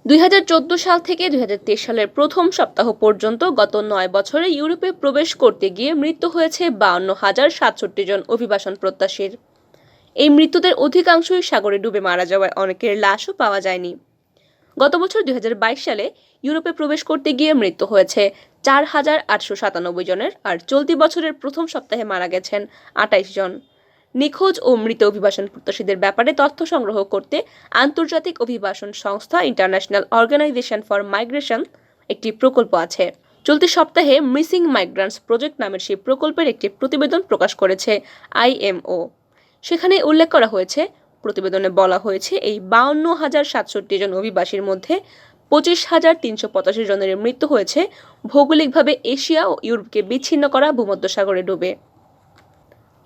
2014 সাল থেকে 2023 সালের প্রথম সপ্তাহ পর্যন্ত গত 9 বছরে ইউরোপে প্রবেশ করতে গিয়ে মৃত্যু হয়েছে 52,067 জন অভিবাসন প্রত্যাশীর। এই মৃত্যুদের অধিকাংশই সাগরে ডুবে মারা যাওয়ায় অনেকের লাশও পাওয়া যায়নি। গত বছর 2022 সালে ইউরোপে প্রবেশ করতে গিয়ে মৃত্যু হয়েছে 4,897 জনের, আর চলতি বছরের প্রথম সপ্তাহে মারা গেছেন 28 জন। নিখোঁজ ও মৃত অভিবাসন প্রত্যাশীদের ব্যাপারে তথ্য সংগ্রহ করতে আন্তর্জাতিক অভিবাসন সংস্থা ইন্টারন্যাশনাল অর্গানাইজেশন ফর মাইগ্রেশন একটি প্রকল্প আছে। চলতি সপ্তাহে মিসিং মাইগ্রান্টস প্রজেক্ট নামের সেই প্রকল্পের একটি প্রতিবেদন প্রকাশ করেছে IMO। সেখানে উল্লেখ করা হয়েছে, প্রতিবেদনে বলা হয়েছে, এই 52,067 জন অভিবাসীর মধ্যে 25,385 জনের মৃত্যু হয়েছে ভৌগোলিকভাবে এশিয়া ও ইউরোপকে বিচ্ছিন্ন করা ভূমধ্যসাগরে ডুবে।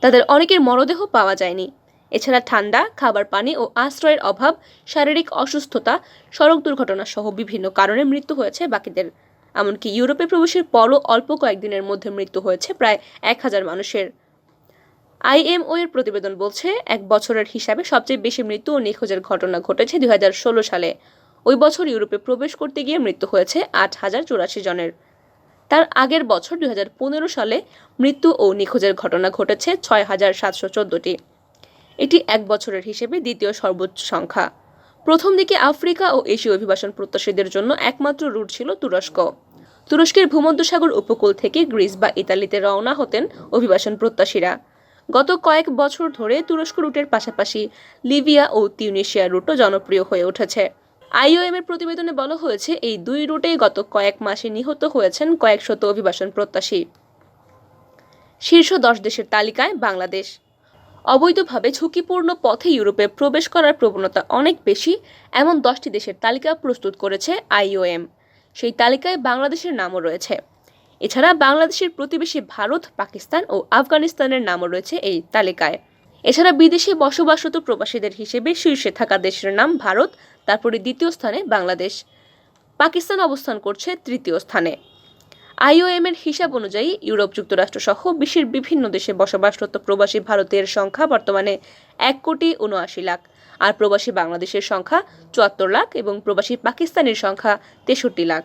তাদের অনেকের মরদেহ পাওয়া যায়নি। এছাড়া ঠান্ডা, খাবার পানি ও আশ্রয়ের অভাব, শারীরিক অসুস্থতা, সড়ক দুর্ঘটনা সহ বিভিন্ন কারণে মৃত্যু হয়েছে বাকিদের। এমনকি ইউরোপে প্রবেশের পরও অল্প কয়েকদিনের মধ্যে মৃত্যু হয়েছে প্রায় 1,000 মানুষের। IMO এর প্রতিবেদন বলছে, এক বছরের হিসাবে সবচেয়ে বেশি মৃত্যু ও নিখোঁজের ঘটনা ঘটেছে 2016 সালে। ওই বছর ইউরোপে প্রবেশ করতে গিয়ে মৃত্যু হয়েছে 8,084 জনের। তার আগের বছর 2015 সালে মৃত্যু ও নিখোঁজের ঘটনা ঘটেছে 6,714টি। এটি এক বছরের হিসেবে দ্বিতীয় সর্বোচ্চ সংখ্যা। প্রথম দিকে আফ্রিকা ও এশীয় অভিবাসন প্রত্যাশীদের জন্য একমাত্র রুট ছিল তুরস্ক। তুরস্কের ভূমধ্যসাগর উপকূল থেকে গ্রিস বা ইতালিতে রওনা হতেন অভিবাসন প্রত্যাশীরা। গত কয়েক বছর ধরে তুরস্ক রুটের পাশাপাশি লিবিয়া ও তিউনিসিয়া রুটও জনপ্রিয় হয়ে উঠেছে। IOM এর প্রতিবেদনে বলা হয়েছে, এই দুই রুটেই গত কয়েক মাসে নিহত হয়েছেন কয়েক শত অভিবাসন প্রত্যাশী। শীর্ষ 10 দেশের তালিকায় বাংলাদেশ। অবৈধভাবে ঝুঁকিপূর্ণ পথে ইউরোপে প্রবেশ করার প্রবণতা অনেক বেশি এমন 10টি দেশের তালিকা প্রস্তুত করেছে IOM। সেই তালিকায় বাংলাদেশের নামও রয়েছে। এছাড়া বাংলাদেশের প্রতিবেশী ভারত, পাকিস্তান ও আফগানিস্তানের নামও রয়েছে এই তালিকায়। এছাড়া বিদেশে বসবাসরত প্রবাসীদের হিসেবে শীর্ষে থাকা দেশের নাম ভারত, তারপরে দ্বিতীয় স্থানে বাংলাদেশ। পাকিস্তান অবস্থান করছে তৃতীয় স্থানে। IOM এর হিসাব অনুযায়ী ইউরোপ, যুক্তরাষ্ট্র সহ বিশ্বের বিভিন্ন দেশে বসবাসরত প্রবাসী ভারতের সংখ্যা বর্তমানে 1,79,00,000, আর প্রবাসী বাংলাদেশের সংখ্যা 74 লাখ এবং প্রবাসী পাকিস্তানের সংখ্যা 63 লাখ।